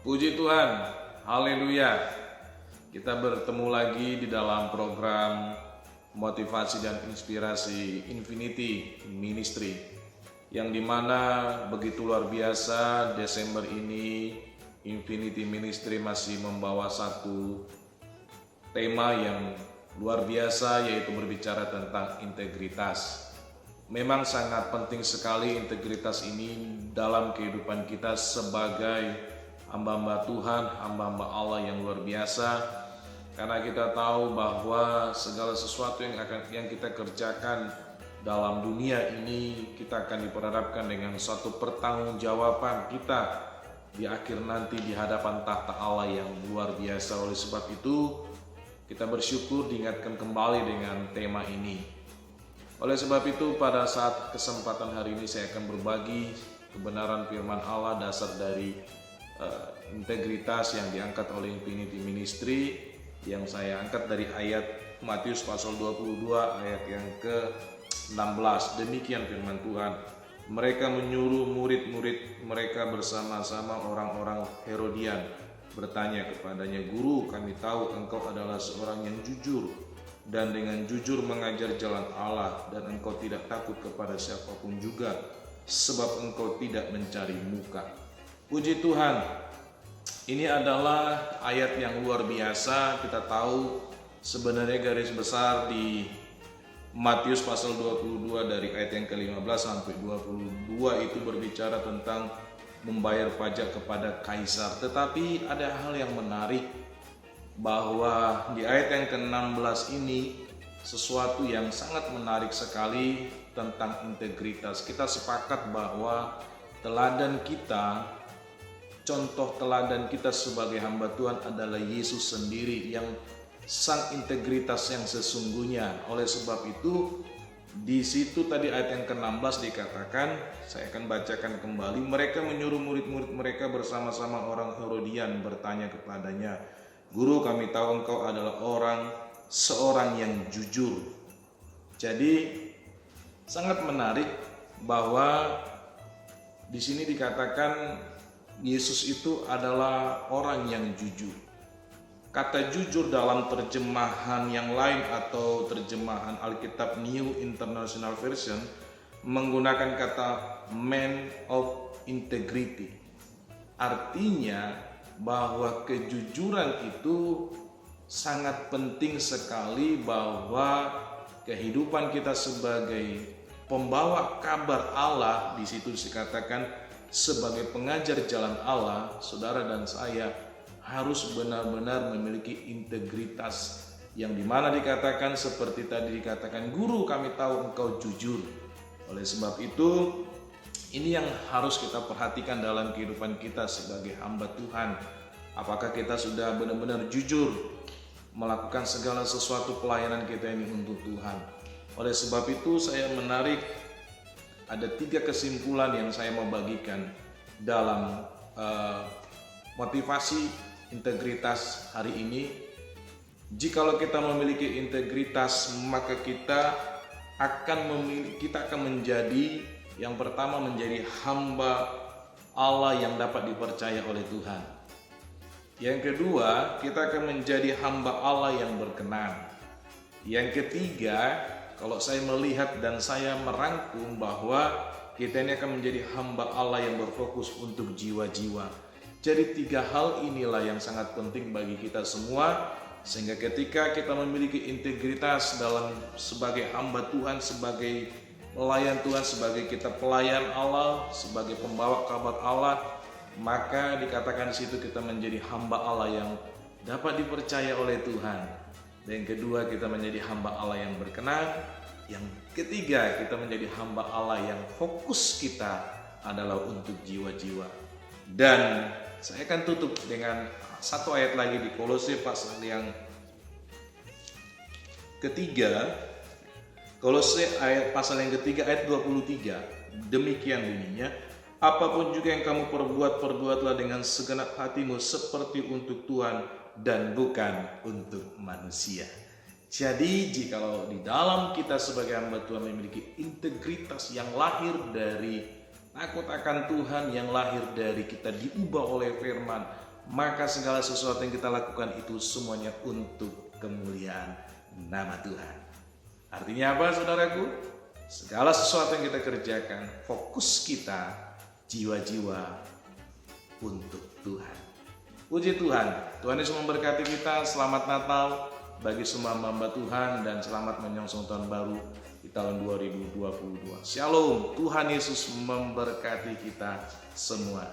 Puji Tuhan, haleluya. Kita bertemu lagi di dalam program motivasi dan inspirasi Infinity Ministry, yang dimana begitu luar biasa Desember ini Infinity Ministry masih membawa satu tema yang luar biasa, yaitu berbicara tentang integritas. Memang sangat penting sekali integritas ini dalam kehidupan kita sebagai hamba-hamba Tuhan, hamba-hamba Allah yang luar biasa. Karena kita tahu bahwa segala sesuatu yang kita kerjakan dalam dunia ini, kita akan diperhadapkan dengan suatu pertanggungjawaban kita di akhir nanti di hadapan tahta Allah yang luar biasa. Oleh sebab itu, kita bersyukur diingatkan kembali dengan tema ini. Oleh sebab itu, pada saat kesempatan hari ini saya akan berbagi kebenaran firman Allah dasar dari integritas yang diangkat oleh Infinity Ministry, yang saya angkat dari ayat Matius pasal 22 ayat yang ke-16. Demikian firman Tuhan. Mereka menyuruh murid-murid mereka bersama-sama orang-orang Herodian, bertanya kepadanya, "Guru, kami tahu engkau adalah seorang yang jujur dan dengan jujur mengajar jalan Allah, dan engkau tidak takut kepada siapapun juga, sebab engkau tidak mencari muka." Puji Tuhan, ini adalah ayat yang luar biasa. Kita tahu sebenarnya garis besar di Matius pasal 22 dari ayat yang ke-15 sampai 22 itu berbicara tentang membayar pajak kepada kaisar. Tetapi ada hal yang menarik, bahwa di ayat yang ke-16 ini sesuatu yang sangat menarik sekali tentang integritas. Kita sepakat bahwa teladan kita, contoh teladan kita sebagai hamba Tuhan adalah Yesus sendiri yang sang integritas yang sesungguhnya. Oleh sebab itu, di situ tadi ayat yang ke-16 dikatakan, saya akan bacakan kembali, mereka menyuruh murid-murid mereka bersama-sama orang Herodian, bertanya kepadanya, "Guru, kami tahu engkau adalah seorang yang jujur." Jadi sangat menarik bahwa di sini dikatakan Yesus itu adalah orang yang jujur. Kata jujur dalam terjemahan yang lain atau terjemahan Alkitab New International Version menggunakan kata man of integrity. Artinya bahwa kejujuran itu sangat penting sekali, bahwa kehidupan kita sebagai pembawa kabar Allah, di situ dikatakan sebagai pengajar jalan Allah, saudara dan saya harus benar-benar memiliki integritas, yang dimana dikatakan seperti tadi dikatakan, "Guru, kami tahu engkau jujur." Oleh sebab itu, ini yang harus kita perhatikan dalam kehidupan kita sebagai hamba Tuhan. Apakah kita sudah benar-benar jujur melakukan segala sesuatu pelayanan kita ini untuk Tuhan? Oleh sebab itu, saya menarik ada 3 kesimpulan yang saya mau bagikan dalam motivasi integritas hari ini. Jikalau kita memiliki integritas, maka kita akan menjadi, yang pertama, menjadi hamba Allah yang dapat dipercaya oleh Tuhan. Yang kedua, kita akan menjadi hamba Allah yang berkenan. Yang ketiga, kalau saya melihat dan saya merangkum, bahwa kita ini akan menjadi hamba Allah yang berfokus untuk jiwa-jiwa. Jadi 3 hal inilah yang sangat penting bagi kita semua, sehingga ketika kita memiliki integritas dalam sebagai hamba Tuhan, sebagai pelayan Tuhan, sebagai kita pelayan Allah, sebagai pembawa kabar Allah, maka dikatakan di situ kita menjadi hamba Allah yang dapat dipercaya oleh Tuhan. Dan yang kedua, kita menjadi hamba Allah yang berkenan. Yang ketiga, kita menjadi hamba Allah yang fokus kita adalah untuk jiwa-jiwa. Dan saya akan tutup dengan satu ayat lagi di Kolose pasal yang ketiga. Kolose pasal yang ketiga ayat 23. Demikian bunyinya, "Apapun juga yang kamu perbuat, perbuatlah dengan segenap hatimu seperti untuk Tuhan dan bukan untuk manusia." Jadi jikalau di dalam kita sebagai hamba Tuhan memiliki integritas yang lahir dari takut akan Tuhan, yang lahir dari kita diubah oleh firman, maka segala sesuatu yang kita lakukan itu semuanya untuk kemuliaan nama Tuhan. Artinya apa, saudaraku? Segala sesuatu yang kita kerjakan, fokus kita, jiwa-jiwa untuk Tuhan. Puji Tuhan, Tuhan Yesus memberkati kita. Selamat Natal bagi semua hamba Tuhan dan selamat menyongsong tahun baru di tahun 2022. Shalom, Tuhan Yesus memberkati kita semua.